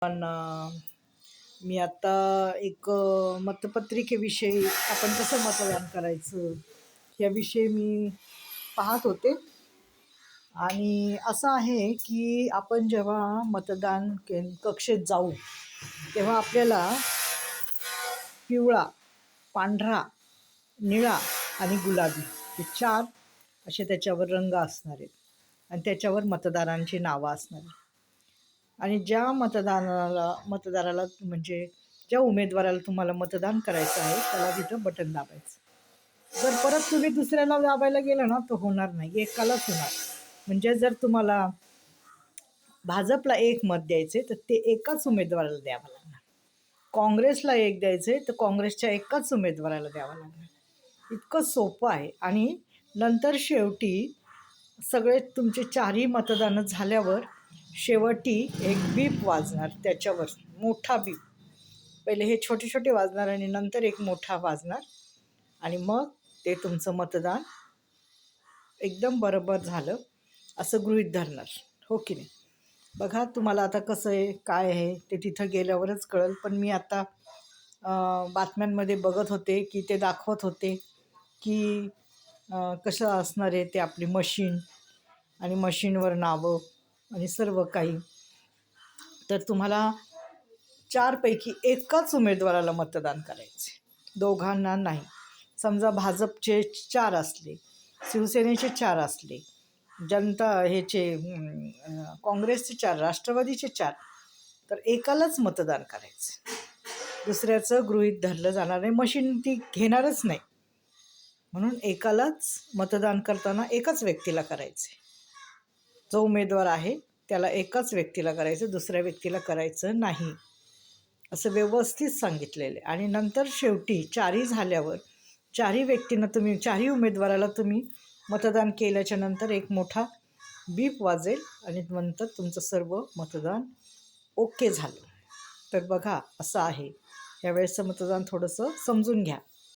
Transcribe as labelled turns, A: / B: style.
A: पण मी आता एक मतपत्रिकेविषयी आपण कसं मतदान करायचं याविषयी मी पाहत होते. आणि असं आहे की आपण जेव्हा मतदान कक्षेत जाऊ तेव्हा आपल्याला पिवळा, पांढरा, निळा आणि गुलाबी हे 4 असे त्याच्यावर रंग असणार आहेत आणि त्याच्यावर मतदारांची नावं असणार आहेत. आणि ज्या मतदाराला म्हणजे ज्या उमेदवाराला तुम्हाला मतदान करायचं आहे त्याला तिथं बटन दाबायचं. जर परत तुम्ही दुसऱ्याला दाबायला गेलं ना तर होणार नाही, एकालाच होणार. म्हणजे जर तुम्हाला भाजपला 1 मत द्यायचे तर ते एकाच उमेदवाराला द्यावं लागणार. काँग्रेसला 1 द्यायचे तर काँग्रेसच्या एकाच उमेदवाराला द्यावं लागणार. इतकं सोपं आहे. आणि नंतर शेवटी सगळे तुमचे 4ही मतदानं झाल्यावर शेवटी एक बीप वाजणार, त्याच्यावर मोठा बीप. पहिले हे छोटे छोटे वाजणार आणि नंतर एक मोठा वाजणार आणि मग ते तुमचं मतदान एकदम बरोबर झालं असं गृहीत धरणार, हो की नाही? बघा तुम्हाला आता कसं आहे काय आहे ते तिथं गेल्यावरच कळेल. पण मी आता बातम्यांमध्ये बघत होते की ते दाखवत होते की कसं असणार आहे ते आपली मशीन आणि मशीनवर नावं आणि सर्व काही. तर तुम्हाला 4 पैकी एकाच उमेदवाराला मतदान करायचे, दोघांना नाही. समजा भाजपचे 4 असले, शिवसेनेचे 4 असले, काँग्रेसचे 4, राष्ट्रवादीचे 4, तर एकालाच मतदान करायचं. दुसऱ्याचं गृहीत धरलं जाणार नाही, मशीन ती घेणारच नाही. म्हणून एकालाच मतदान करताना एकाच व्यक्तीला करायचे. जो उमेदवार आहे त्याला एकाच व्यक्तीला करायचं, दुसऱ्या व्यक्तीला करायचं नाही असं व्यवस्थित सांगितलेलं आहे. आणि नंतर शेवटी 4ही झाल्यावर 4ही व्यक्तींना तुम्ही 4ही उमेदवाराला तुम्ही मतदान केल्याच्या नंतर एक मोठा बीप वाजेल आणि नंतर तुमचं सर्व मतदान ओके झालं. तर बघा असं आहे. यावेळेसचं मतदान थोडंसं समजून घ्या.